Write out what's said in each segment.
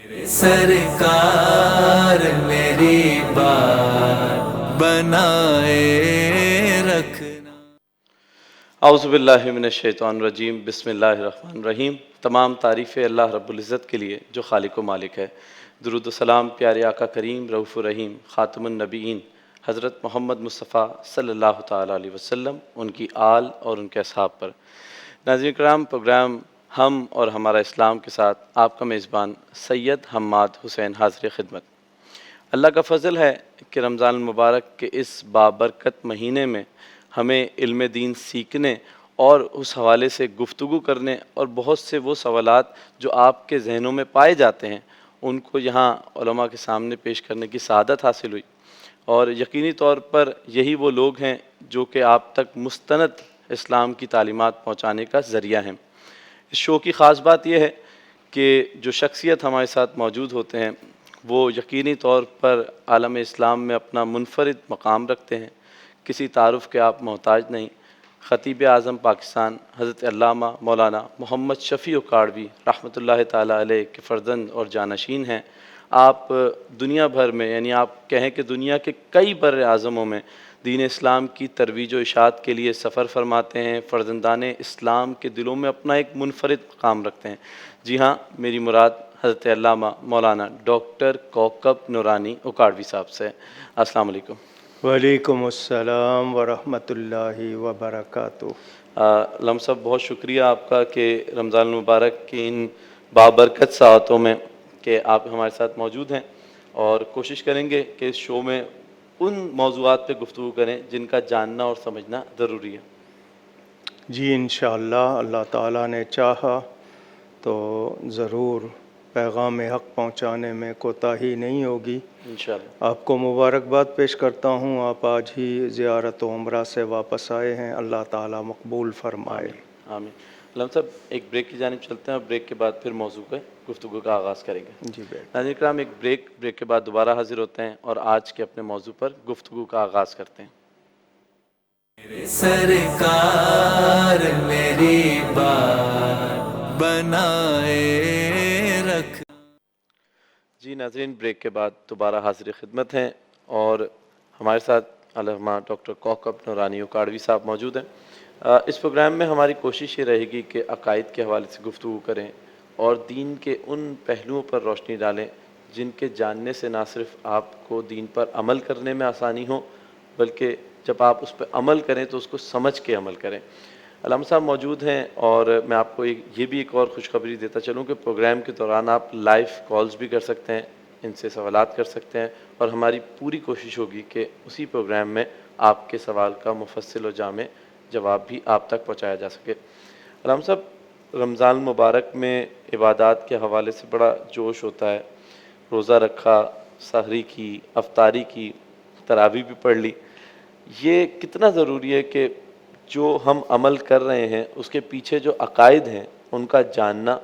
سرکار میری بات بنائے رکھنا۔ اعوذ باللہ من الشیطان الرجیم، بسم اللہ الرحمن الرحیم۔ تمام تعریفیں اللہ رب العزت کے لیے جو خالق و مالک ہے۔ درود و سلام پیارے آقا کریم رؤوف الرحیم خاتم النبیین حضرت محمد مصطفیٰ صلی اللہ تعالیٰ علیہ وسلم، ان کی آل اور ان کے اصحاب پر۔ ناظرین کرام، پروگرام ہم اور ہمارا اسلام کے ساتھ آپ کا میزبان سید حماد حسین حاضر خدمت۔ اللہ کا فضل ہے کہ رمضان المبارک کے اس بابرکت مہینے میں ہمیں علم دین سیکھنے اور اس حوالے سے گفتگو کرنے اور بہت سے وہ سوالات جو آپ کے ذہنوں میں پائے جاتے ہیں ان کو یہاں علماء کے سامنے پیش کرنے کی سعادت حاصل ہوئی، اور یقینی طور پر یہی وہ لوگ ہیں جو کہ آپ تک مستند اسلام کی تعلیمات پہنچانے کا ذریعہ ہیں۔ اس شو کی خاص بات یہ ہے کہ جو شخصیت ہمارے ساتھ موجود ہوتے ہیں وہ یقینی طور پر عالم اسلام میں اپنا منفرد مقام رکھتے ہیں، کسی تعارف کے آپ محتاج نہیں۔ خطیب اعظم پاکستان حضرت علامہ مولانا محمد شفیع اکاڑوی رحمۃ اللہ تعالیٰ علیہ کے فرزند اور جانشین ہیں۔ آپ دنیا بھر میں، یعنی آپ کہیں کہ دنیا کے کئی بر اعظموں میں دین اسلام کی ترویج و اشاعت کے لیے سفر فرماتے ہیں، فرزندان اسلام کے دلوں میں اپنا ایک منفرد مقام رکھتے ہیں۔ جی ہاں، میری مراد حضرت علامہ مولانا ڈاکٹر کوکب نورانی اکاڑوی صاحب سے۔ السلام علیکم۔ وعلیکم السلام ورحمۃ اللہ وبرکاتہ۔ علامہ صاحب، بہت شکریہ آپ کا کہ رمضان المبارک کی ان بابرکت ساعتوں میں کہ آپ ہمارے ساتھ موجود ہیں، اور کوشش کریں گے کہ اس شو میں ان موضوعات پہ گفتگو کریں جن کا جاننا اور سمجھنا ضروری ہے۔ جی انشاءاللہ اللہ تعالیٰ نے چاہا تو ضرور پیغام حق پہنچانے میں کوتاہی نہیں ہوگی۔ انشاءاللہ۔ آپ کو مبارکباد پیش کرتا ہوں، آپ آج ہی زیارت و عمرہ سے واپس آئے ہیں، اللہ تعالیٰ مقبول فرمائے۔ آمین آمین۔ علامہ صاحب، ایک بریک کی جانب چلتے ہیں، اور بریک کے بعد پھر موضوع کا گفتگو کا آغاز کریں گے۔ جی بیٹا۔ ناظرین کرام، ایک بریک کے بعد دوبارہ حاضر ہوتے ہیں اور آج کے اپنے موضوع پر گفتگو کا آغاز کرتے ہیں۔ سرکار میری بات بنائے رکھنا۔ جی ناظرین، بریک کے بعد دوبارہ حاضر خدمت ہیں، اور ہمارے ساتھ علامہ ڈاکٹر کوکب نورانی اکاڑوی صاحب موجود ہیں۔ اس پروگرام میں ہماری کوشش یہ رہے گی کہ عقائد کے حوالے سے گفتگو کریں اور دین کے ان پہلوؤں پر روشنی ڈالیں جن کے جاننے سے نہ صرف آپ کو دین پر عمل کرنے میں آسانی ہو، بلکہ جب آپ اس پہ عمل کریں تو اس کو سمجھ کے عمل کریں۔ علامہ صاحب موجود ہیں، اور میں آپ کو یہ بھی ایک اور خوشخبری دیتا چلوں کہ پروگرام کے دوران آپ لائیو کالز بھی کر سکتے ہیں، ان سے سوالات کر سکتے ہیں، اور ہماری پوری کوشش ہوگی کہ اسی پروگرام میں آپ کے سوال کا مفصل و جامع جواب بھی آپ تک پہنچایا جا سکے۔ علامہ صاحب، رمضان المبارک میں عبادات کے حوالے سے بڑا جوش ہوتا ہے، روزہ رکھا، سحری کی، افطاری کی، تراویح بھی پڑھ لی۔ یہ کتنا ضروری ہے کہ جو ہم عمل کر رہے ہیں اس کے پیچھے جو عقائد ہیں ان کا جاننا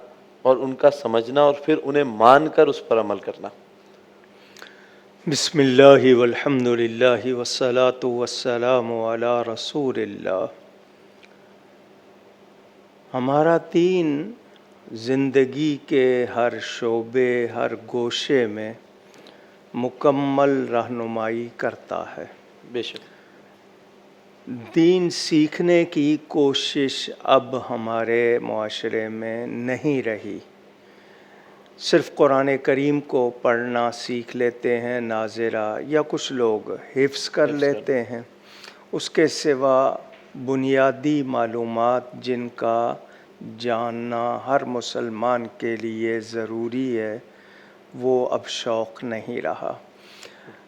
اور ان کا سمجھنا، اور پھر انہیں مان کر اس پر عمل کرنا؟ بسم اللہ والحمد للہ والصلاة والسلام علی رسول اللہ۔ ہمارا دین زندگی کے ہر شعبے، ہر گوشے میں مکمل رہنمائی کرتا ہے۔ بے شک۔ دین سیکھنے کی کوشش اب ہمارے معاشرے میں نہیں رہی۔ صرف قرآن کریم کو پڑھنا سیکھ لیتے ہیں ناظرہ، یا کچھ لوگ حفظ کر لیتے ہیں، اس کے سوا بنیادی معلومات جن کا جاننا ہر مسلمان کے لیے ضروری ہے وہ اب شوق نہیں رہا۔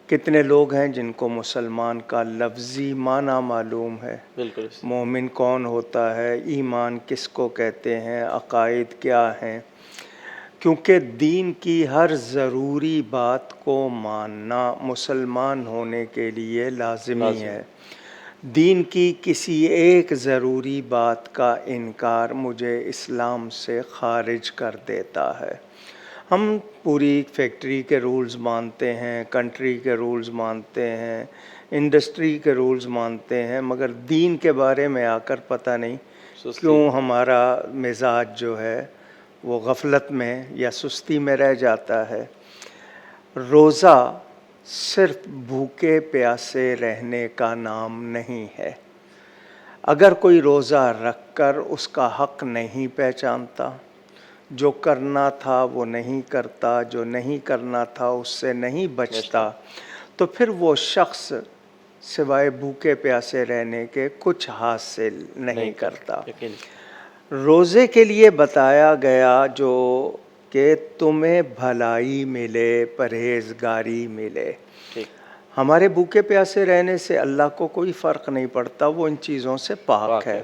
کتنے لوگ ہیں جن کو مسلمان کا لفظی معنی معلوم ہے، بالکل۔ مومن کون ہوتا ہے، ایمان کس کو کہتے ہیں، عقائد کیا ہیں، کیونکہ دین کی ہر ضروری بات کو ماننا مسلمان ہونے کے لیے لازمی ہے۔ دین کی کسی ایک ضروری بات کا انکار مجھے اسلام سے خارج کر دیتا ہے۔ ہم پوری فیکٹری کے رولز مانتے ہیں، کنٹری کے رولز مانتے ہیں، انڈسٹری کے رولز مانتے ہیں، مگر دین کے بارے میں آ کر پتہ نہیں کیوں ہمارا مزاج جو ہے وہ غفلت میں یا سستی میں رہ جاتا ہے۔ روزہ صرف بھوکے پیاسے رہنے کا نام نہیں ہے۔ اگر کوئی روزہ رکھ کر اس کا حق نہیں پہچانتا، جو کرنا تھا وہ نہیں کرتا، جو نہیں کرنا تھا اس سے نہیں بچتا، تو پھر وہ شخص سوائے بھوکے پیاسے رہنے کے کچھ حاصل نہیں کرتا۔ روزے کے لیے بتایا گیا جو کہ تمہیں بھلائی ملے، پرہیزگاری ملے۔ ہمارے بھوکے پیاسے رہنے سے اللہ کو کوئی فرق نہیں پڑتا، وہ ان چیزوں سے پاک ہے۔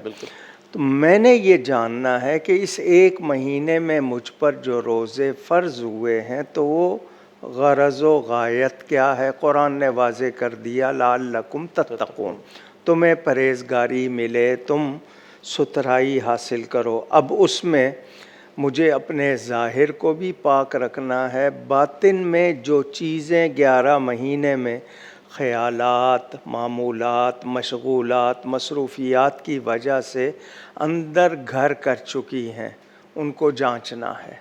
تو میں نے یہ جاننا ہے کہ اس ایک مہینے میں مجھ پر جو روزے فرض ہوئے ہیں تو وہ غرض و غایت کیا ہے؟ قرآن نے واضح کر دیا، لعلکم تتقون، تمہیں پرہیزگاری ملے، تم ستھرائی حاصل کرو۔ اب اس میں مجھے اپنے ظاہر کو بھی پاک رکھنا ہے، باطن میں جو چیزیں 11 مہینے میں خیالات، معمولات، مشغولات، مصروفیات کی وجہ سے اندر گھر کر چکی ہیں، ان کو جانچنا ہے۔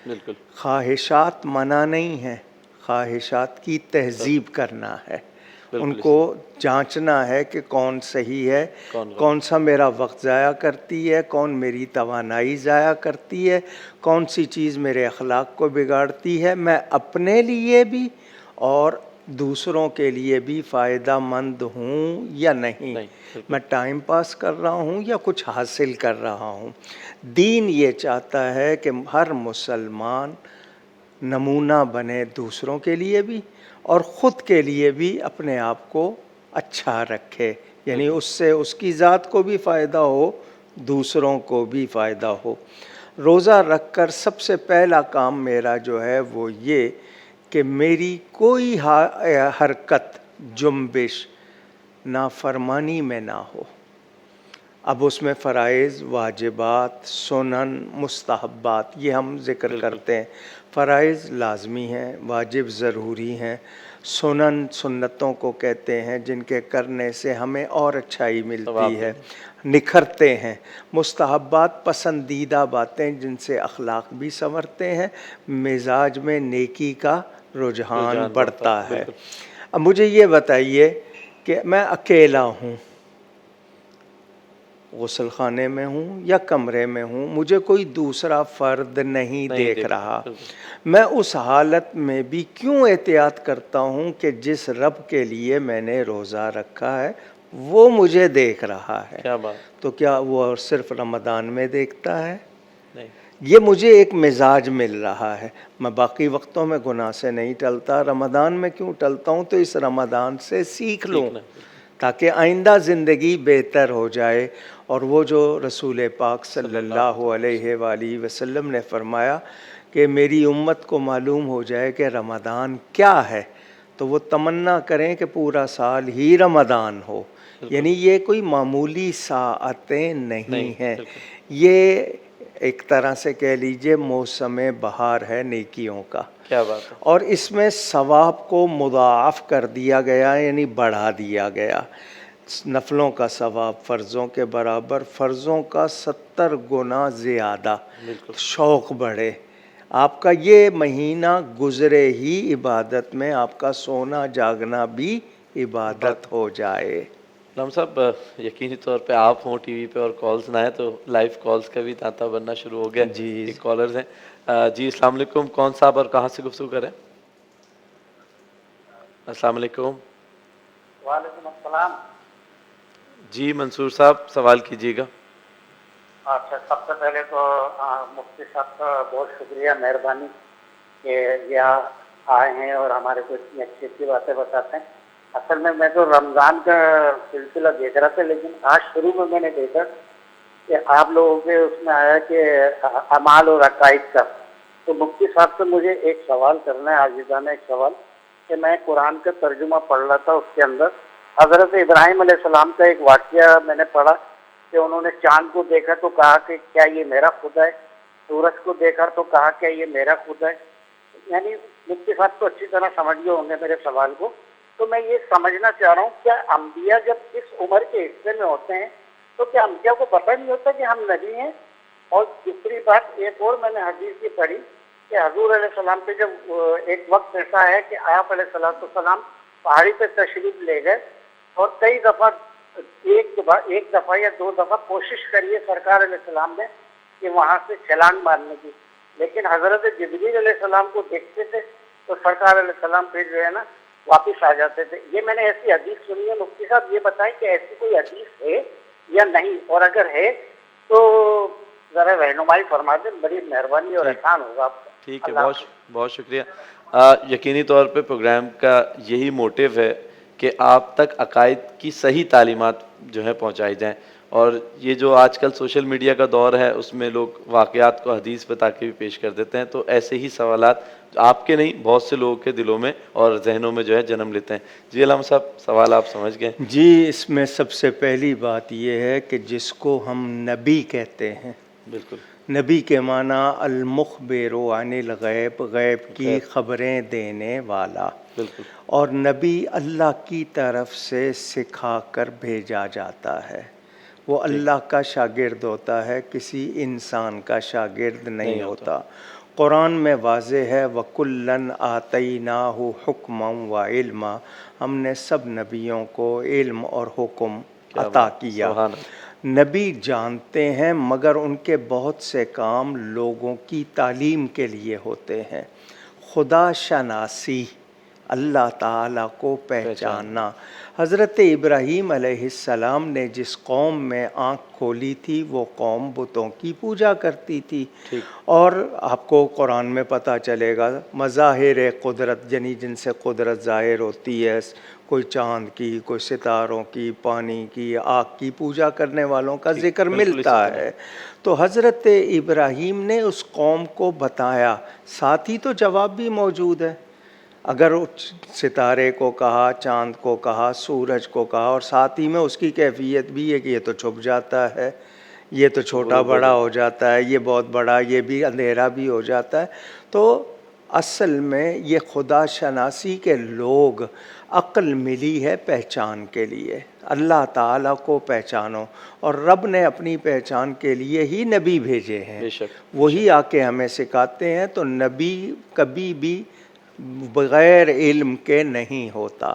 بالکل، خواہشات منع نہیں ہیں، خواہشات کی تہذیب کرنا ہے، ان کو جانچنا ہے کہ کون صحیح ہے، کون سا میرا وقت ضائع کرتی ہے، کون میری توانائی ضائع کرتی ہے، کون سی چیز میرے اخلاق کو بگاڑتی ہے، میں اپنے لیے بھی اور دوسروں کے لیے بھی فائدہ مند ہوں یا نہیں، میں ٹائم پاس کر رہا ہوں یا کچھ حاصل کر رہا ہوں۔ دین یہ چاہتا ہے کہ ہر مسلمان نمونہ بنے دوسروں کے لیے بھی اور خود کے لیے بھی اپنے آپ کو اچھا رکھے، یعنی اس سے اس کی ذات کو بھی فائدہ ہو، دوسروں کو بھی فائدہ ہو۔ روزہ رکھ کر سب سے پہلا کام میرا جو ہے وہ یہ کہ میری کوئی حرکت، جنبش نافرمانی میں نہ ہو۔ اب اس میں فرائض، واجبات، سنن، مستحبات یہ ہم ذکر کرتے ہیں۔ فرائض لازمی ہیں، واجب ضروری ہیں، سنن سنتوں کو کہتے ہیں جن کے کرنے سے ہمیں اور اچھائی ملتی ہے، نکھرتے ہیں۔ مستحبات پسندیدہ باتیں جن سے اخلاق بھی سنورتے ہیں، مزاج میں نیکی کا رجحان بڑھتا ہے۔ اب مجھے یہ بتائیے کہ میں اکیلا ہوں، غسل خانے میں ہوں یا کمرے میں ہوں، مجھے کوئی دوسرا فرد نہیں دیکھ رہا، میں اس حالت میں بھی کیوں احتیاط کرتا ہوں کہ جس رب کے لیے میں نے روزہ رکھا ہے وہ مجھے دیکھ رہا ہے؟ تو کیا وہ صرف رمضان میں دیکھتا ہے؟ یہ مجھے ایک مزاج مل رہا ہے، میں باقی وقتوں میں گناہ سے نہیں ٹلتا، رمضان میں کیوں ٹلتا ہوں؟ تو اس رمضان سے سیکھ لوں تاکہ آئندہ زندگی بہتر ہو جائے۔ اور وہ جو رسول پاک صلی اللہ علیہ وآلہ وسلم نے فرمایا کہ میری امت کو معلوم ہو جائے کہ رمضان کیا ہے تو وہ تمنا کریں کہ پورا سال ہی رمضان ہو، یعنی یہ کوئی معمولی ساعتیں نہیں ہیں، یہ ایک طرح سے کہہ لیجئے موسم بہار ہے نیکیوں کا۔ کیا بات ہے! اور اس میں ثواب کو مضاعف کر دیا گیا، یعنی بڑھا دیا گیا، نفلوں کا ثواب فرضوں کے برابر، فرضوں کا 70 گنا زیادہ، شوق بڑھے۔ آپ کا یہ مہینہ گزرے ہی عبادت میں، آپ کا سونا جاگنا بھی عبادت ہو جائے۔ علامہ صاحب یقینی طور پہ آپ ہوں ٹی وی پہ اور کالز نہ آئے تو لائیو کالز کا بھی تانتا بننا شروع ہو گیا۔ جی کالرز ہیں۔ جی السلام علیکم، کون صاحب اور کہاں سے گفتگو کریں؟ السلام علیکم۔ وعلیکم السلام۔ جی منصور صاحب سوال کیجیے گا۔ اچھا، سب سے پہلے تو مفتی صاحب کا بہت شکریہ، مہربانی کہ یہ آئے ہیں اور ہمارے کو اتنی اچھی اچھی باتیں بتاتے ہیں۔ اصل میں تو رمضان کا سلسلہ دیکھ رہا تھا، لیکن آج شروع میں نے دیکھا کہ آپ لوگوں کے اس میں آیا کہ اعمال اور عقائد کا، تو مفتی صاحب سے مجھے ایک سوال کرنا ہے، عاجزانہ ایک سوال، کہ میں قرآن کا ترجمہ پڑھ رہا تھا، اس کے اندر حضرت ابراہیم علیہ السلام کا ایک واقعہ میں نے پڑھا کہ انہوں نے چاند کو دیکھا تو کہا کہ کیا یہ میرا خدا ہے، سورج کو دیکھا تو کہا کہ یہ میرا خدا ہے۔ یعنی مفتی صاحب تو اچھی طرح سمجھ گئے ہوں گے میرے سوال کو، تو میں یہ سمجھنا چاہ رہا ہوں کیا انبیاء جب اس عمر کے حصے میں ہوتے ہیں تو کیا انبیاء کو پتہ نہیں ہوتا کہ ہم نبی ہیں؟ اور دوسری بات ایک اور میں نے حدیث کی پڑھی کہ حضور علیہ السلام پہ جب ایک وقت ایسا ہے کہ آپ علیہ السلام پہاڑی پہ تشریف لے گئے اور کئی دفعہ ایک دفعہ یا دو دفعہ کوشش کری ہے سرکار علیہ السلام نے کہ وہاں سے چھلانگ مارنے کی، لیکن حضرت جبریل علیہ السلام کو دیکھتے تھے تو سرکار علیہ السلام پھر جو ہے نا واپس آ جاتے تھے. یہ میں نے ایسی حدیث سنی ہے. مفتی صاحب یہ بتائیں کہ ایسی کوئی حدیث ہے یا نہیں، اور اگر ہے تو ذرا رہنمائی فرما دیں، بڑی مہربانی اور احسان ہوگا آپ کا. ٹھیک ہے، بہت شکریہ. یقینی طور پہ پروگرام کا یہی موٹیو ہے کہ آپ تک عقائد کی صحیح تعلیمات جو ہے پہنچائی جائیں، اور یہ جو آج کل سوشل میڈیا کا دور ہے اس میں لوگ واقعات کو حدیث پہ تاکہ بھی پیش کر دیتے ہیں، تو ایسے ہی سوالات آپ کے نہیں بہت سے لوگوں کے دلوں میں اور ذہنوں میں جو ہے جنم لیتے ہیں. جی علامہ صاحب، سوال آپ سمجھ گئے؟ جی، اس میں سب سے پہلی بات یہ ہے کہ جس کو ہم نبی کہتے ہیں، بالکل. نبی کے معنی المخبر عن الغیب، غیب کی خبریں دینے والا. بالکل. اور نبی اللہ کی طرف سے سکھا کر بھیجا جاتا ہے، وہ اللہ کا شاگرد ہوتا ہے، کسی انسان کا شاگرد نہیں ہوتا. قرآن میں واضح ہے وَكُلًّا آتَيْنَاهُ حُكْمًا وَعِلْمًا، ہم نے سب نبیوں کو علم اور حکم عطا کیا. نبی جانتے ہیں مگر ان کے بہت سے کام لوگوں کی تعلیم کے لیے ہوتے ہیں. خدا شناسی، اللہ تعالیٰ کو پہچاننا. حضرت ابراہیم علیہ السلام نے جس قوم میں آنکھ کھولی تھی وہ قوم بتوں کی پوجا کرتی تھی. اور آپ کو قرآن میں پتہ چلے گا مظاہر قدرت، یعنی جن سے قدرت ظاہر ہوتی ہے، کوئی چاند کی، کوئی ستاروں کی، پانی کی، آگ کی پوجا کرنے والوں کا ذکر ملتا ہے. تو حضرت ابراہیم نے اس قوم کو بتایا، ساتھ ہی تو جواب بھی موجود ہے. اگر ستارے کو کہا، چاند کو کہا، سورج کو کہا، اور ساتھ ہی میں اس کی کیفیت بھی ہے کہ یہ تو چھپ جاتا ہے، یہ تو چھوٹا بڑا ہو جاتا ہے، یہ بہت بڑا، یہ بھی اندھیرا بھی ہو جاتا ہے. تو اصل میں یہ خدا شناسی کے لوگ، عقل ملی ہے پہچان کے لیے. اللہ تعالیٰ کو پہچانو، اور رب نے اپنی پہچان کے لیے ہی نبی بھیجے ہیں، وہی آ کے ہمیں سکھاتے ہیں. تو نبی کبھی بھی بغیر علم کے نہیں ہوتا،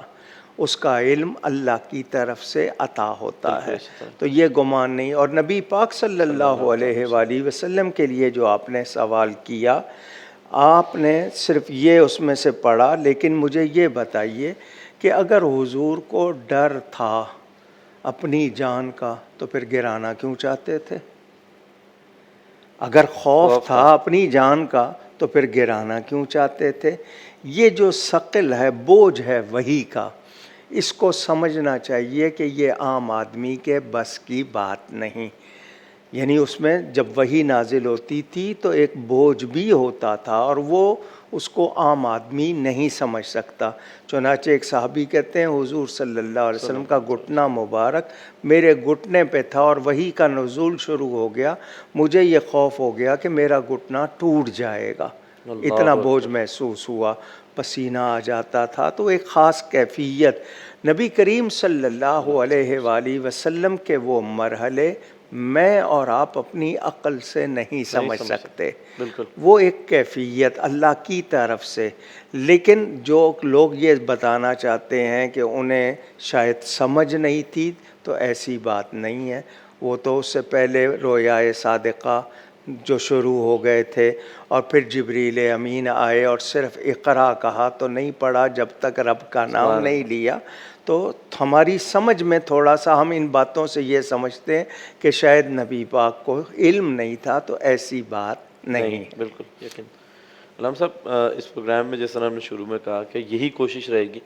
اس کا علم اللہ کی طرف سے عطا ہوتا ہے. تو یہ گمان نہیں. اور نبی پاک صلی اللہ علیہ وآلہ وسلم کے لیے جو آپ نے سوال کیا، آپ نے صرف یہ اس میں سے پڑھا، لیکن مجھے یہ بتائیے کہ اگر حضور کو ڈر تھا اپنی جان کا تو پھر گرانا کیوں چاہتے تھے؟ اگر خوف تھا اپنی جان کا تو پھر گرانا کیوں چاہتے تھے؟ یہ جو ثقل ہے، بوجھ ہے وحی کا، اس کو سمجھنا چاہیے کہ یہ عام آدمی کے بس کی بات نہیں. یعنی اس میں جب وحی نازل ہوتی تھی تو ایک بوجھ بھی ہوتا تھا، اور وہ اس کو عام آدمی نہیں سمجھ سکتا. چنانچہ ایک صحابی کہتے ہیں حضور صلی اللہ علیہ وسلم کا گھٹنا مبارک میرے گھٹنے پہ تھا اور وحی کا نزول شروع ہو گیا، مجھے یہ خوف ہو گیا کہ میرا گھٹنا ٹوٹ جائے گا، اتنا بوجھ محسوس ہوا، پسینہ آ جاتا تھا. تو ایک خاص کیفیت نبی کریم صلی اللہ علیہ وآلہ وسلم کے وہ مرحلے میں اور آپ اپنی عقل سے نہیں سمجھ سکتے. وہ ایک کیفیت اللہ کی طرف سے. لیکن جو لوگ یہ بتانا چاہتے ہیں کہ انہیں شاید سمجھ نہیں تھی، تو ایسی بات نہیں ہے. وہ تو اس سے پہلے رویائے صادقہ جو شروع ہو گئے تھے، اور پھر جبریل امین آئے اور صرف اقرا کہا تو نہیں پڑھا جب تک رب کا نام نہیں لیا. تو ہماری سمجھ میں تھوڑا سا ہم ان باتوں سے یہ سمجھتے ہیں کہ شاید نبی پاک کو علم نہیں تھا، تو ایسی بات نہیں. بالکل یقین. علامہ صاحب، اس پروگرام میں جس طرح ہم نے شروع میں کہا کہ یہی کوشش رہے گی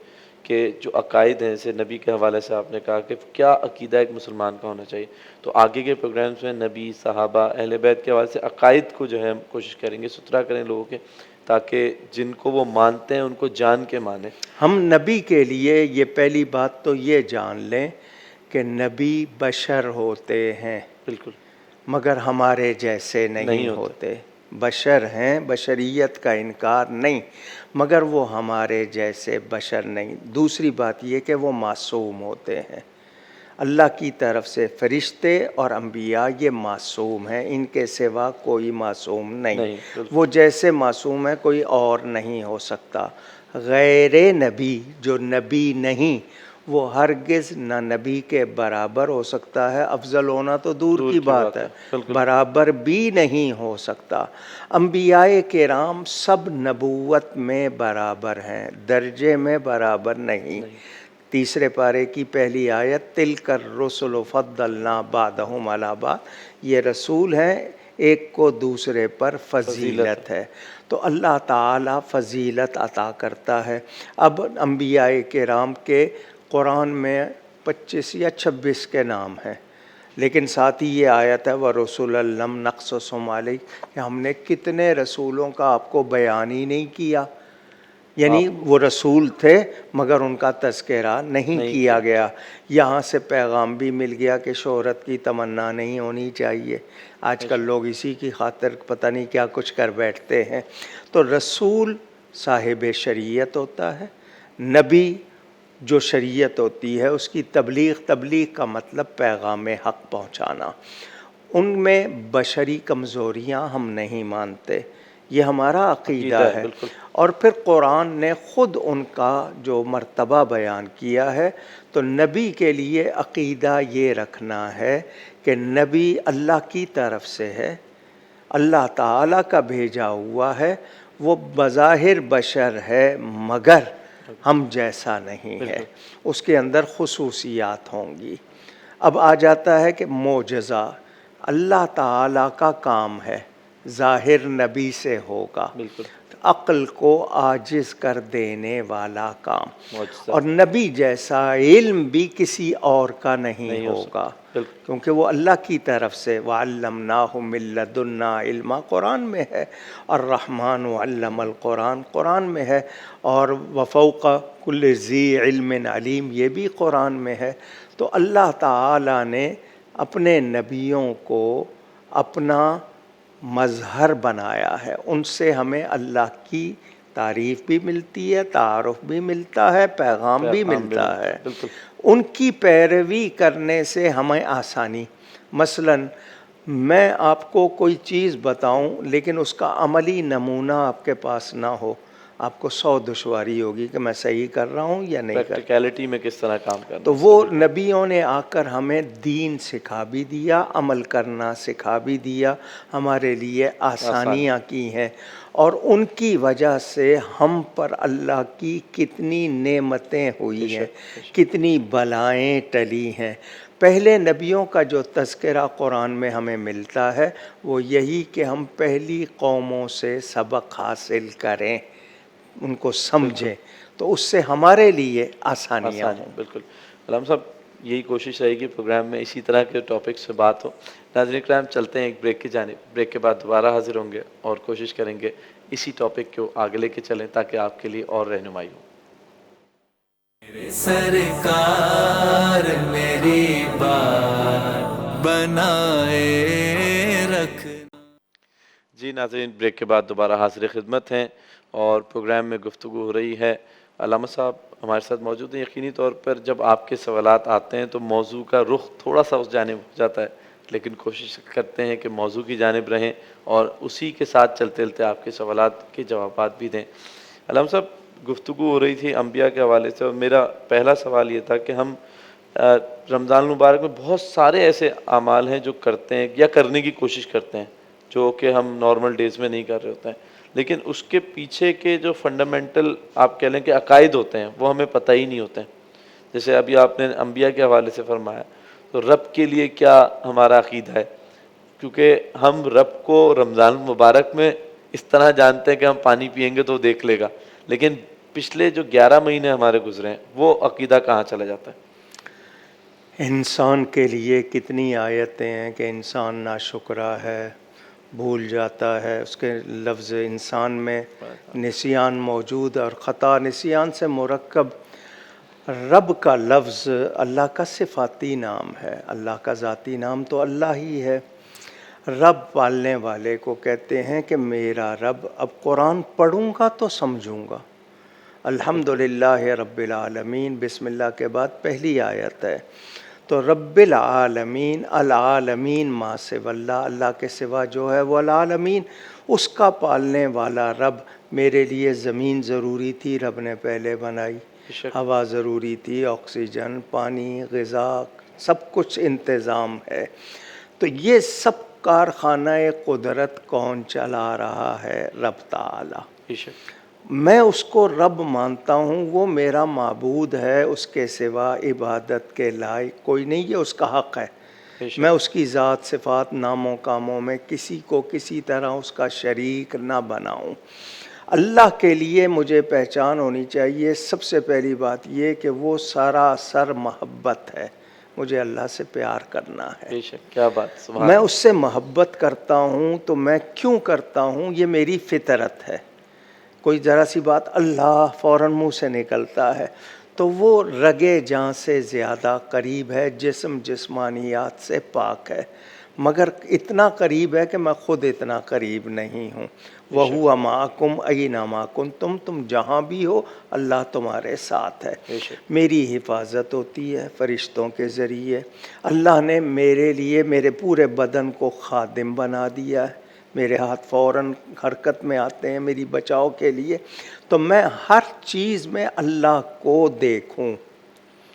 کہ جو عقائد ہیں، جیسے نبی کے حوالے سے آپ نے کہا کہ کیا عقیدہ ایک مسلمان کا ہونا چاہیے، تو آگے کے پروگرامز میں نبی، صحابہ، اہل بیت کے حوالے سے عقائد کو جو ہے ہم کوشش کریں گے ستھرا کریں لوگوں کے، تاکہ جن کو وہ مانتے ہیں ان کو جان کے مانیں. ہم نبی کے لیے یہ پہلی بات تو یہ جان لیں کہ نبی بشر ہوتے ہیں، بالکل، مگر ہمارے جیسے نہیں ہوتے. بشر ہیں، بشریت کا انکار نہیں، مگر وہ ہمارے جیسے بشر نہیں. دوسری بات یہ کہ وہ معصوم ہوتے ہیں. اللہ کی طرف سے فرشتے اور انبیاء یہ معصوم ہیں، ان کے سوا کوئی معصوم نہیں، وہ جیسے معصوم ہے کوئی اور نہیں ہو سکتا۔ غیر نبی جو نبی نہیں وہ ہرگز نہ نبی کے برابر ہو سکتا ہے، افضل ہونا تو دور کی بات ہے، برابر بھی نہیں ہو سکتا۔ انبیاء کرام سب نبوت میں برابر ہیں، درجے میں برابر نہیں۔ تیسرے پارے کی پہلی آیت تلک الرسل فضلنا بعضهم علی بعض، یہ رسول ہیں، ایک کو دوسرے پر فضیلت ہے، تو اللہ تعالیٰ فضیلت عطا کرتا ہے۔ اب انبیاء کرام کے قرآن میں 25 یا 26 کے نام ہیں، لیکن ساتھ ہی یہ آیت ہے وَرُسُلًا لَمْ نَقْصُصْهُمْ عَلَيْكَ کہ ہم نے کتنے رسولوں کا آپ کو بیان ہی نہیں کیا، یعنی وہ رسول تھے مگر ان کا تذکرہ نہیں کیا گیا۔ یہاں سے پیغام بھی مل گیا کہ شہرت کی تمنا نہیں ہونی چاہیے، آج کل لوگ اسی کی خاطر پتہ نہیں کیا کچھ کر بیٹھتے ہیں۔ تو رسول صاحب شریعت ہوتا ہے، نبی جو شریعت ہوتی ہے اس کی تبلیغ کا مطلب پیغام حق پہنچانا۔ ان میں بشری کمزوریاں ہم نہیں مانتے، یہ ہمارا عقیدہ ہے۔ اور پھر قرآن نے خود ان کا جو مرتبہ بیان کیا ہے، تو نبی کے لیے عقیدہ یہ رکھنا ہے کہ نبی اللہ کی طرف سے ہے، اللہ تعالیٰ کا بھیجا ہوا ہے، وہ بظاہر بشر ہے مگر ہم جیسا نہیں ہے، اس کے اندر خصوصیات ہوں گی۔ اب آ جاتا ہے کہ معجزہ اللہ تعالیٰ کا کام ہے، ظاہر نبی سے ہوگا، عقل کو عاجز کر دینے والا کام، اور نبی جیسا علم بھی کسی اور کا نہیں ہوگا، کیونکہ وہ اللہ کی طرف سے وَعَلَّمْنَاهُ مِن لَّدُنَّا علما قرآن میں ہے، الرحمن علم القرآن قرآن میں ہے، اور وفوق کل ذی علم علیم یہ بھی قرآن میں ہے۔ تو اللہ تعالیٰ نے اپنے نبیوں کو اپنا مظہر بنایا ہے، ان سے ہمیں اللہ کی تعریف بھی ملتی ہے، تعارف بھی ملتا ہے، پیغام بھی ملتا ہے۔ ان کی پیروی کرنے سے ہمیں آسانی، مثلا میں آپ کو کوئی چیز بتاؤں لیکن اس کا عملی نمونہ آپ کے پاس نہ ہو، آپ کو 100 دشواری ہوگی کہ میں صحیح کر رہا ہوں یا نہیں کر رہا ہوں، پریکٹیکیلٹی میں کس طرح کام کرنا۔ تو وہ نبیوں نے آ کر ہمیں دین سکھا بھی دیا، عمل کرنا سکھا بھی دیا، ہمارے لیے آسانیاں کی ہیں، اور ان کی وجہ سے ہم پر اللہ کی کتنی نعمتیں ہوئی ہیں، کتنی بلائیں ٹلی ہیں۔ پہلے نبیوں کا جو تذکرہ قرآن میں ہمیں ملتا ہے وہ یہی کہ ہم پہلی قوموں سے سبق حاصل کریں، ان کو سمجھیں، تو اس سے ہمارے لیے آسانیاں ہوں۔ بالکل علامہ صاحب، یہی کوشش رہے گی پروگرام میں اسی طرح کے ٹاپک سے بات ہو۔ ناظرین کرام، چلتے ہیں ایک بریک کی جانب، بریک کے بعد دوبارہ حاضر ہوں گے اور کوشش کریں گے اسی ٹاپک کو آگے لے کے چلیں تاکہ آپ کے لیے اور رہنمائی ہو۔ میرے سرکار میری بات بنائے رکھ۔ جی ناظرین، بریک کے بعد دوبارہ حاضر خدمت ہیں اور پروگرام میں گفتگو ہو رہی ہے۔ علامہ صاحب ہمارے ساتھ موجود ہیں۔ یقینی طور پر جب آپ کے سوالات آتے ہیں تو موضوع کا رخ تھوڑا سا اس جانب ہو جاتا ہے، لیکن کوشش کرتے ہیں کہ موضوع کی جانب رہیں اور اسی کے ساتھ چلتے چلتے آپ کے سوالات کے جوابات بھی دیں۔ علامہ صاحب، گفتگو ہو رہی تھی انبیاء کے حوالے سے، اور میرا پہلا سوال یہ تھا کہ ہم رمضان المبارک میں بہت سارے ایسے اعمال ہیں جو کرتے ہیں یا کرنے کی کوشش کرتے ہیں جو کہ ہم نارمل ڈیز میں نہیں کر رہے ہوتے ہیں، لیکن اس کے پیچھے کے جو فنڈامنٹل آپ کہہ لیں کہ عقائد ہوتے ہیں وہ ہمیں پتہ ہی نہیں ہوتے ہیں۔ جیسے ابھی آپ نے انبیاء کے حوالے سے فرمایا، تو رب کے لیے کیا ہمارا عقیدہ ہے، کیونکہ ہم رب کو رمضان المبارک میں اس طرح جانتے ہیں کہ ہم پانی پئیں گے تو دیکھ لے گا، لیکن پچھلے جو 11 مہینے ہمارے گزرے ہیں وہ عقیدہ کہاں چلا جاتا ہے؟ انسان کے لیے کتنی آیتیں ہیں کہ انسان ناشکرا ہے، بھول جاتا ہے، اس کے لفظ انسان میں نسیان موجود، اور خطا نسیان سے مرکب رب کا لفظ اللہ کا صفاتی نام ہے، اللہ کا ذاتی نام تو اللہ ہی ہے۔ رب پالنے والے کو کہتے ہیں کہ میرا رب، اب قرآن پڑھوں گا تو سمجھوں گا۔ الحمدللہ رب العالمین، بسم اللہ کے بعد پہلی آیت ہے، تو رب العالمین، العالمین ما سوا اللہ، اللہ کے سوا جو ہے وہ العالمین، اس کا پالنے والا رب۔ میرے لیے زمین ضروری تھی، رب نے پہلے بنائی، ہوا ضروری تھی، آکسیجن، پانی، غذا، سب کچھ انتظام ہے۔ تو یہ سب کارخانہ قدرت کون چلا رہا ہے؟ رب تعالی۔ میں اس کو رب مانتا ہوں، وہ میرا معبود ہے، اس کے سوا عبادت کے لائق کوئی نہیں، یہ اس کا حق ہے۔ میں اس کی ذات، صفات، ناموں، کاموں میں کسی کو کسی طرح اس کا شریک نہ بناؤں۔ اللہ کے لیے مجھے پہچان ہونی چاہیے، سب سے پہلی بات یہ کہ وہ سراسر محبت ہے، مجھے اللہ سے پیار کرنا ہے۔ کیا بات، میں اس سے محبت کرتا ہوں تو میں کیوں کرتا ہوں؟ یہ میری فطرت ہے۔ کوئی ذرا سی بات اللہ فوراً منہ سے نکلتا ہے تو وہ رگے جاں سے زیادہ قریب ہے، جسم جسمانیات سے پاک ہے، مگر اتنا قریب ہے کہ میں خود اتنا قریب نہیں ہوں۔ وَهُوَ مَعَكُمْ أَيْنَمَا كُنْتُمْ، تم جہاں بھی ہو اللہ تمہارے ساتھ ہے۔ میری حفاظت ہوتی ہے فرشتوں کے ذریعے۔ اللہ نے میرے لیے میرے پورے بدن کو خادم بنا دیا ہے، میرے ہاتھ فوراً حرکت میں آتے ہیں میری بچاؤ کے لیے، تو میں ہر چیز میں اللہ کو دیکھوں،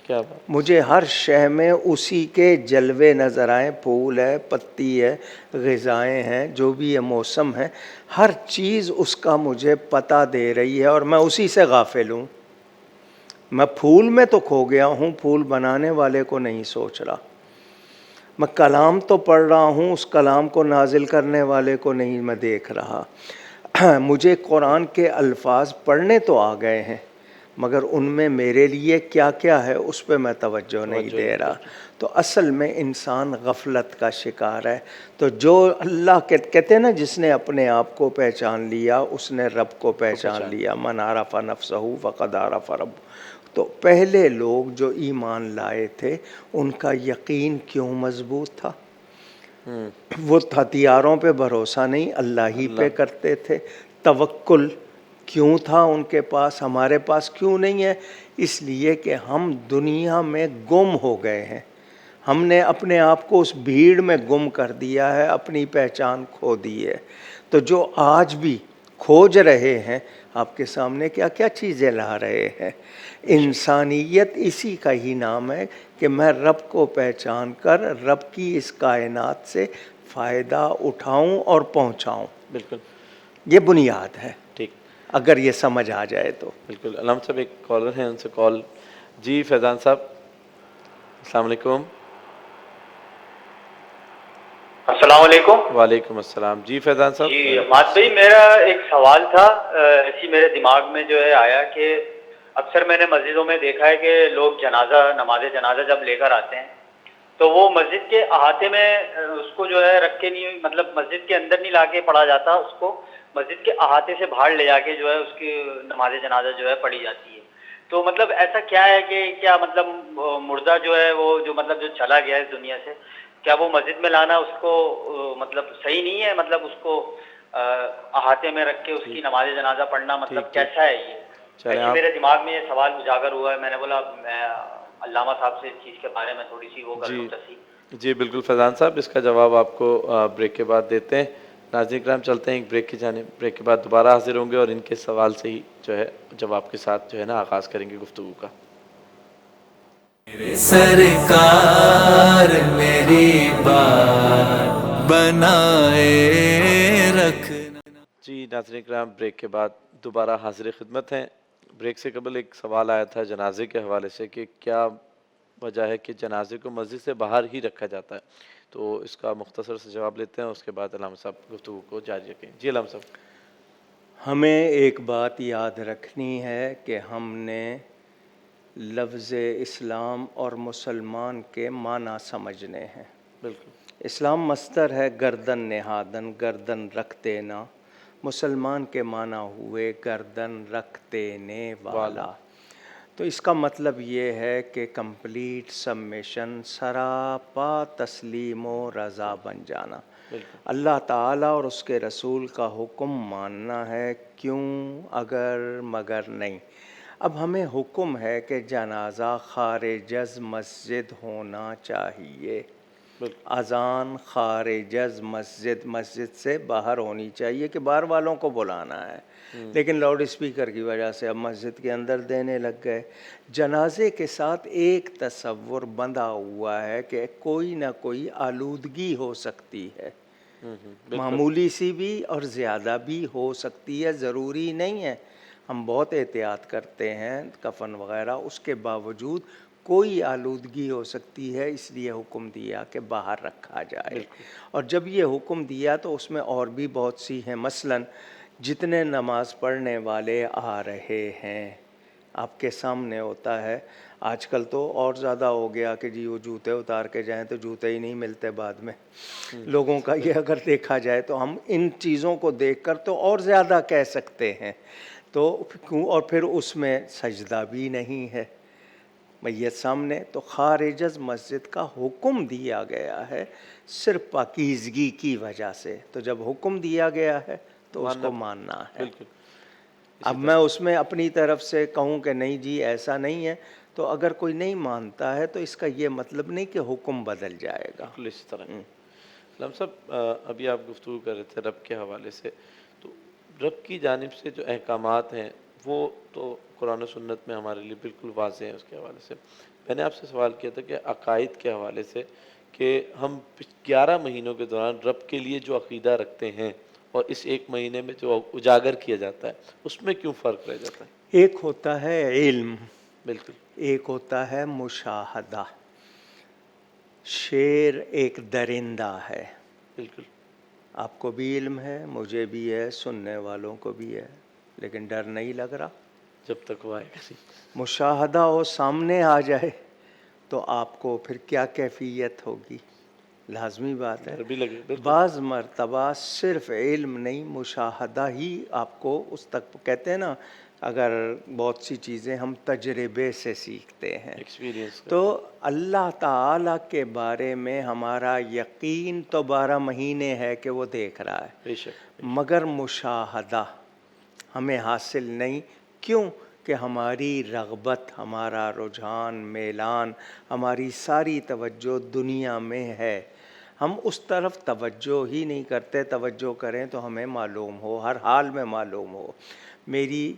کیا بات، مجھے ہر شے میں اسی کے جلوے نظر آئیں، پھول ہے، پتی ہے، غذائیں ہیں، جو بھی یہ موسم ہے، ہر چیز اس کا مجھے پتہ دے رہی ہے، اور میں اسی سے غافل ہوں۔ میں پھول میں تو کھو گیا ہوں، پھول بنانے والے کو نہیں سوچ رہا۔ میں کلام تو پڑھ رہا ہوں، اس کلام کو نازل کرنے والے کو نہیں میں دیکھ رہا۔ مجھے قرآن کے الفاظ پڑھنے تو آ گئے ہیں، مگر ان میں میرے لیے کیا کیا ہے اس پہ میں توجہ نہیں دے رہا۔ تو اصل میں انسان غفلت کا شکار ہے۔ تو جو اللہ کہتے ہیں نا، جس نے اپنے آپ کو پہچان لیا اس نے رب کو پہچان لیا، من عرف نفسہ فقد عرف رب۔ تو پہلے لوگ جو ایمان لائے تھے ان کا یقین کیوں مضبوط تھا؟ وہ ہتھیاروں پہ بھروسہ نہیں، اللہ ہی پہ کرتے تھے۔ توکل کیوں تھا ان کے پاس، ہمارے پاس کیوں نہیں ہے؟ اس لیے کہ ہم دنیا میں گم ہو گئے ہیں، ہم نے اپنے آپ کو اس بھیڑ میں گم کر دیا ہے، اپنی پہچان کھو دی ہے۔ تو جو آج بھی کھوج رہے ہیں، آپ کے سامنے کیا کیا چیزیں لا رہے ہیں، انسانیت اسی کا ہی نام ہے کہ میں رب کو پہچان کر رب کی اس کائنات سے فائدہ اٹھاؤں اور پہنچاؤں۔ بالکل، یہ بنیاد ہے، ٹھیک، اگر یہ سمجھ آ جائے تو۔ بالکل۔ علامہ صاحب ایک کالر ہیں، ان سے کال۔ جی فیضان صاحب، السلام علیکم۔ السلام علیکم۔ وعلیکم السلام۔ جی فیضان صاحب۔ جی مات بھائی، میرا ایک سوال تھا، اسی میرے دماغ میں جو ہے آیا کہ اکثر میں نے مسجدوں میں دیکھا ہے کہ لوگ جنازہ، نماز جنازہ جب لے کر آتے ہیں تو وہ مسجد کے احاطے میں اس کو جو ہے رکھ کے نہیں، مطلب مسجد کے اندر نہیں لا کے پڑھا جاتا، اس کو مسجد کے احاطے سے باہر لے جا کے جو ہے اس کی نماز جنازہ جو ہے پڑھی جاتی ہے۔ تو مطلب ایسا کیا ہے کہ کیا مطلب مردہ جو ہے وہ جو مطلب جو چلا گیا ہے اس دنیا سے، کیا وہ مسجد میں لانا اس کو مطلب صحیح نہیں ہے؟ مطلب اس کو احاطے میں رکھ کے اس کی نماز جنازہ پڑھنا مطلب کیسا ہے یہ؟ ایسے میرے دماغ میں یہ سوال اجاگر ہوا ہے، میں نے بولا میں علامہ صاحب سے اس چیز کے بارے میں تھوڑی سی وہ کر لوں تصحیح۔ جی بالکل فیضان صاحب، اس کا جواب آپ کو بریک کے بعد دیتے ہیں۔ ناظرین کرام، چلتے ہیں ایک بریک کی جانب، بریک کے بعد دوبارہ حاضر ہوں گے اور ان کے سوال سے ہی جو ہے جواب کے ساتھ جو ہے نا آغاز کریں گے گفتگو کا۔ میرے سرکار میری بات بنائے رکھنا۔ جی ناظرین کرام، بریک کے بعد دوبارہ حاضر خدمت ہیں۔ بریک سے قبل ایک سوال آیا تھا جنازے کے حوالے سے کہ کیا وجہ ہے کہ جنازے کو مسجد سے باہر ہی رکھا جاتا ہے، تو اس کا مختصر سے جواب لیتے ہیں، اس کے بعد علامہ صاحب گفتگو کو جاری رکھیں۔ جی علامہ صاحب۔ ہمیں ایک بات یاد رکھنی ہے کہ ہم نے لفظ اسلام اور مسلمان کے معنی سمجھنے ہیں۔ بالکل، اسلام مصدر ہے گردن نہادن، گردن رکھ دینا۔ مسلمان کے معنی ہوئے گردن رکھ دینے والا۔ تو اس کا مطلب یہ ہے کہ کمپلیٹ سبمیشن، سراپا تسلیم و رضا بن جانا، اللہ تعالیٰ اور اس کے رسول کا حکم ماننا ہے، کیوں، اگر، مگر نہیں۔ اب ہمیں حکم ہے کہ جنازہ خارج از مسجد ہونا چاہیے، اذان خارج از مسجد، مسجد سے باہر ہونی چاہیے کہ باہر والوں کو بلانا ہے، لیکن لاؤڈ اسپیکر کی وجہ سے اب مسجد کے اندر دینے لگ گئے۔ جنازے کے ساتھ ایک تصور بندھا ہوا ہے کہ کوئی نہ کوئی آلودگی ہو سکتی ہے، معمولی سی بھی اور زیادہ بھی ہو سکتی ہے، ضروری نہیں ہے۔ ہم بہت احتیاط کرتے ہیں کفن وغیرہ، اس کے باوجود کوئی آلودگی ہو سکتی ہے، اس لیے حکم دیا کہ باہر رکھا جائے۔ اور جب یہ حکم دیا تو اس میں اور بھی بہت سی ہیں، مثلاً جتنے نماز پڑھنے والے آ رہے ہیں آپ کے سامنے ہوتا ہے، آج کل تو اور زیادہ ہو گیا کہ جی وہ جوتے اتار کے جائیں تو جوتے ہی نہیں ملتے بعد میں لوگوں کا، یہ اگر دیکھا جائے تو ہم ان چیزوں کو دیکھ کر تو اور زیادہ کہہ سکتے ہیں، تو اور پھر اس میں سجدہ بھی نہیں ہے میت سامنے، تو خارج از مسجد کا حکم دیا گیا ہے صرف پاکیزگی کی وجہ سے۔ تو جب حکم دیا گیا ہے تو اس کو ماننا ہے۔ اب میں اس میں اپنی طرف سے کہوں کہ نہیں جی ایسا نہیں ہے، تو اگر کوئی نہیں مانتا ہے تو اس کا یہ مطلب نہیں کہ حکم بدل جائے گا۔ بالکل اسی طرح۔ علامہ صاحب ابھی آپ گفتگو کر رہے تھے رب کے حوالے سے، تو رب کی جانب سے جو احکامات ہیں وہ تو قرآن و سنت میں ہمارے لیے بالکل واضح ہیں۔ اس کے حوالے سے میں نے آپ سے سوال کیا تھا کہ عقائد کے حوالے سے کہ ہم 11 مہینوں کے دوران رب کے لیے جو عقیدہ رکھتے ہیں اور اس ایک مہینے میں جو اجاگر کیا جاتا ہے اس میں کیوں فرق رہ جاتا ہے؟ ایک ہوتا ہے علم، بالکل، ایک ہوتا ہے مشاہدہ۔ شیر ایک درندہ ہے، بالکل، آپ کو بھی علم ہے، مجھے بھی ہے، سننے والوں کو بھی ہے، لیکن ڈر نہیں لگ رہا۔ جب تک وہ آئے گا نہیں۔ مشاہدہ ہو، سامنے آ جائے تو آپ کو پھر کیا کیفیت ہوگی؟ لازمی بات ہے۔ ڈر بھی لگے، بالکل، بعض مرتبہ صرف علم نہیں، مشاہدہ ہی آپ کو اس تک، کہتے ہیں نا اگر بہت سی چیزیں ہم تجربے سے سیکھتے ہیں، ایکسپیرینس تو اللہ تعالیٰ کے بارے میں ہمارا یقین تو 12 مہینے ہے کہ وہ دیکھ رہا ہے، بے شک، مگر مشاہدہ ہمیں حاصل نہیں۔ کیوں کہ ہماری رغبت، ہمارا رجحان، میلان، ہماری ساری توجہ دنیا میں ہے، ہم اس طرف توجہ ہی نہیں کرتے۔ توجہ کریں تو ہمیں معلوم ہو، ہر حال میں معلوم ہو۔ میری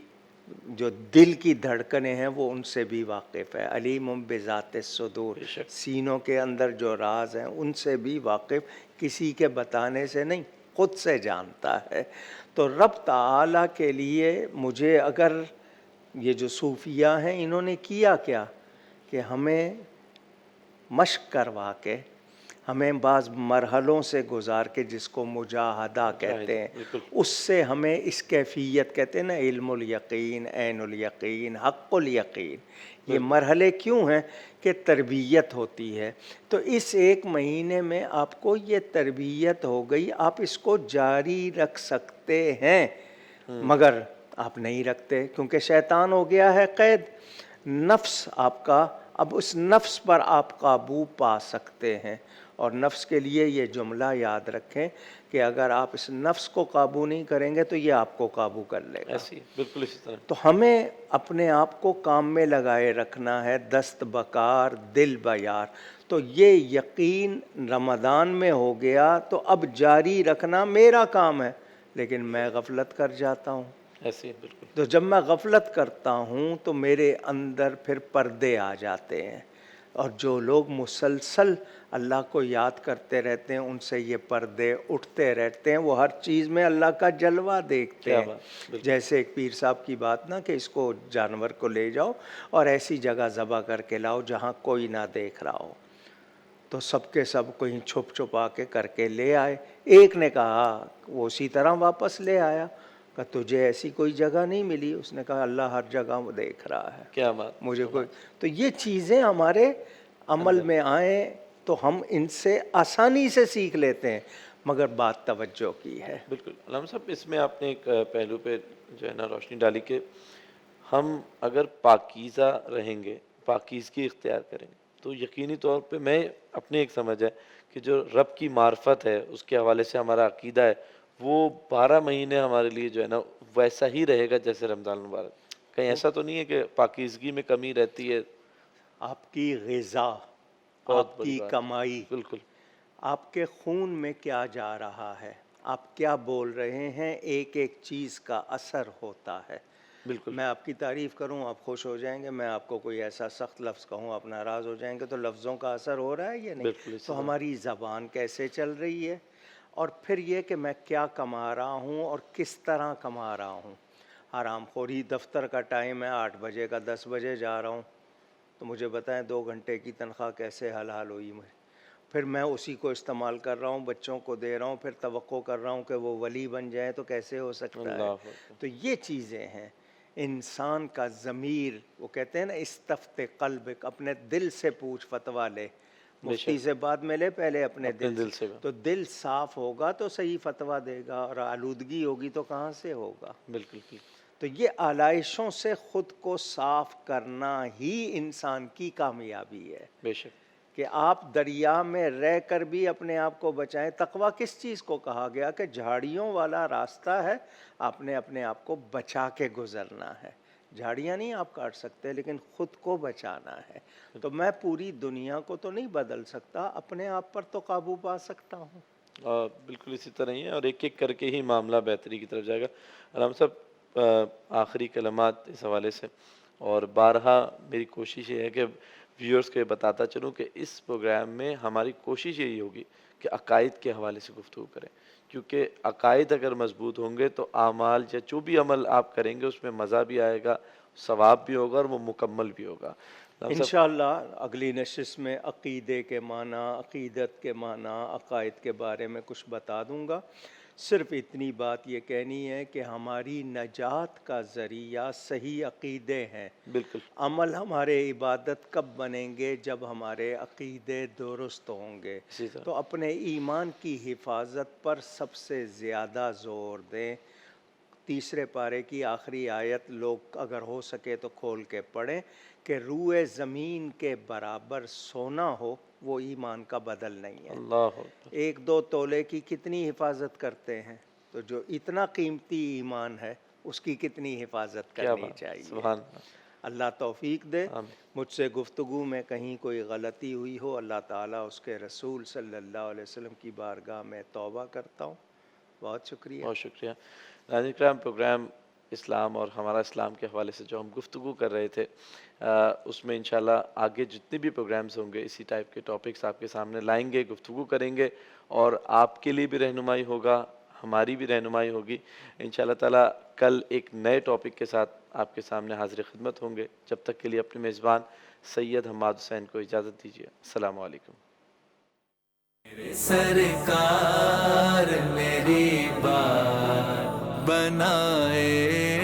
جو دل کی دھڑکنیں ہیں وہ ان سے بھی واقف ہے، علیم بذات الصدور، سینوں کے اندر جو راز ہیں ان سے بھی واقف، کسی کے بتانے سے نہیں، خود سے جانتا ہے۔ تو رب تعالیٰ کے لیے مجھے اگر یہ جو صوفیہ ہیں انہوں نے کیا کیا کہ ہمیں مشق کروا کے، ہمیں بعض مرحلوں سے گزار کے، جس کو مجاہدہ کہتے ہیں، اس سے ہمیں اس کیفیت، کہتے ہیں نا علم الیقین، عین الیقین، حق الیقین، یہ مرحلے کیوں ہیں کہ تربیت ہوتی ہے۔ تو اس ایک مہینے میں آپ کو یہ تربیت ہو گئی، آپ اس کو جاری رکھ سکتے ہیں، مگر آپ نہیں رکھتے کیونکہ شیطان ہو گیا ہے قید، نفس آپ کا، اب اس نفس پر آپ قابو پا سکتے ہیں۔ اور نفس کے لیے یہ جملہ یاد رکھیں کہ اگر آپ اس نفس کو قابو نہیں کریں گے تو یہ آپ کو قابو کر لے گا۔ ایسی بالکل اسی طرح۔ تو ہمیں اپنے آپ کو کام میں لگائے رکھنا ہے، دست بکار دل بیار۔ تو یہ یقین رمضان میں ہو گیا تو اب جاری رکھنا میرا کام ہے، لیکن میں غفلت کر جاتا ہوں۔ ایسی بالکل، تو جب میں غفلت کرتا ہوں تو میرے اندر پھر پردے آ جاتے ہیں، اور جو لوگ مسلسل اللہ کو یاد کرتے رہتے ہیں ان سے یہ پردے اٹھتے رہتے ہیں، وہ ہر چیز میں اللہ کا جلوہ دیکھتے ہیں۔ جیسے ایک پیر صاحب کی بات نا کہ اس کو، جانور کو لے جاؤ اور ایسی جگہ ذبح کر کے لاؤ جہاں کوئی نہ دیکھ رہا ہو، تو سب کے سب کوئی چھپ چھپا کے کر کے لے آئے۔ ایک نے کہا، وہ اسی طرح واپس لے آیا، کہ تجھے ایسی کوئی جگہ نہیں ملی؟ اس نے کہا اللہ ہر جگہ وہ دیکھ رہا ہے، کیا بات، مجھے کوئی۔ تو یہ چیزیں ہمارے عمل میں آئیں تو ہم ان سے آسانی سے سیکھ لیتے ہیں، مگر بات توجہ کی ہے۔ بالکل۔ علامہ صاحب اس میں آپ نے ایک پہلو پہ جو ہے نا روشنی ڈالی کہ ہم اگر پاکیزہ رہیں گے، پاکیزگی اختیار کریں گے، تو یقینی طور پہ میں اپنے ایک سمجھ ہے کہ جو رب کی معرفت ہے اس کے حوالے سے ہمارا عقیدہ ہے وہ 12 مہینے ہمارے لیے جو ہے نا ویسا ہی رہے گا جیسے رمضان المبارک۔ کہیں ایسا تو نہیں ہے کہ پاکیزگی میں کمی رہتی ہے؟ آپ کی غذا، بہت آپ بڑی کی بات۔ کمائی، بالکل آپ کے خون میں کیا جا رہا ہے، آپ کیا بول رہے ہیں، ایک ایک چیز کا اثر ہوتا ہے۔ بالکل میں آپ کی تعریف کروں آپ خوش ہو جائیں گے، میں آپ کو کوئی ایسا سخت لفظ کہوں آپ ناراض ہو جائیں گے، تو لفظوں کا اثر ہو رہا ہے یا نہیں؟ بالکل اسی تو طرح۔ ہماری زبان کیسے چل رہی ہے، اور پھر یہ کہ میں کیا کما رہا ہوں اور کس طرح کما رہا ہوں۔ حرام خوری، دفتر کا ٹائم ہے 8 بجے کا 10 بجے جا رہا ہوں، تو مجھے بتائیں 2 گھنٹے کی تنخواہ کیسے حلال ہوئی مجھے؟ پھر میں اسی کو استعمال کر رہا ہوں، بچوں کو دے رہا ہوں، پھر توقع کر رہا ہوں کہ وہ ولی بن جائیں، تو کیسے ہو سکتا ہے؟ اللہ اکبر۔ تو یہ چیزیں ہیں۔ انسان کا ضمیر، وہ کہتے ہیں نا استفت قلبک، اپنے دل سے پوچھ فتویٰ لے، بے مفتی شک، سے بعد میں لے، پہلے اپنے اپنے دل دل سے۔ سے۔ تو دل صاف ہوگا تو صحیح فتویٰ دے گا، اور آلودگی ہوگی تو کہاں سے ہوگا؟ بالکل بالکل تو یہ آلائشوں سے خود کو صاف کرنا ہی انسان کی کامیابی ہے، بے شک۔ کہ آپ دریا میں رہ کر بھی اپنے آپ کو بچائیں۔ تقویٰ کس چیز کو کہا گیا؟ کہ جھاڑیوں والا راستہ ہے، آپ نے اپنے آپ کو بچا کے گزرنا ہے۔ جھاڑیاں نہیں آپ کاٹ سکتے، لیکن خود کو بچانا ہے۔ تو میں پوری دنیا کو تو نہیں بدل سکتا، اپنے آپ پر تو قابو پا سکتا ہوں۔ اور بالکل اسی طرح ہی ہے، اور ایک ایک کر کے ہی معاملہ بہتری کی طرف جائے گا۔ علامہ صاحب آخری کلمات اس حوالے سے، اور بارہا میری کوشش یہ ہے کہ ویورز کو یہ بتاتا چلوں کہ اس پروگرام میں ہماری کوشش یہی ہوگی کہ عقائد کے حوالے سے گفتگو کریں، کیونکہ عقائد اگر مضبوط ہوں گے تو اعمال یا جو بھی عمل آپ کریں گے اس میں مزہ بھی آئے گا، ثواب بھی ہوگا، اور وہ مکمل بھی ہوگا۔ علامہ صاحب، انشاءاللہ اگلی نشست میں عقیدے کے معنی، عقیدت کے معنی، عقائد کے بارے میں کچھ بتا دوں گا۔ صرف اتنی بات یہ کہنی ہے کہ ہماری نجات کا ذریعہ صحیح عقیدے ہیں۔ بالکل عمل ہمارے عبادت کب بنیں گے؟ جب ہمارے عقیدے درست ہوں گے۔ اسی طرح تو اپنے ایمان کی حفاظت پر سب سے زیادہ زور دیں۔ 3 پارے کی آخری آیت لوگ اگر ہو سکے تو کھول کے پڑھیں، کہ روئے زمین کے برابر سونا ہو وہ ایمان کا بدل نہیں ہے۔ اللہ اکبر۔ 1-2 تولے کی کتنی حفاظت کرتے ہیں؟ تو جو اتنا قیمتی ایمان ہے اس کی کتنی حفاظت کیا کرنی بات، چاہیے۔ سبحان اللہ۔ اللہ توفیق دے۔ آمین۔ مجھ سے گفتگو میں کہیں کوئی غلطی ہوئی ہو، اللہ تعالیٰ اس کے رسول صلی اللہ علیہ وسلم کی بارگاہ میں توبہ کرتا ہوں۔ بہت شکریہ۔ بہت شکریہ۔ ناظرین کرام، پروگرام اسلام اور ہمارا اسلام کے حوالے سے جو ہم گفتگو کر رہے تھے، اس میں انشاءاللہ آگے جتنے بھی پروگرامز ہوں گے اسی ٹائپ کے ٹاپکس آپ کے سامنے لائیں گے، گفتگو کریں گے، اور آپ کے لیے بھی رہنمائی ہوگا، ہماری بھی رہنمائی ہوگی۔ انشاءاللہ تعالیٰ کل ایک نئے ٹاپک کے ساتھ آپ کے سامنے حاضر خدمت ہوں گے۔ جب تک کے لیے اپنے میزبان سید حماد حسین کو اجازت دیجیے۔ السلام علیکم۔ سرکار میری بات بنائے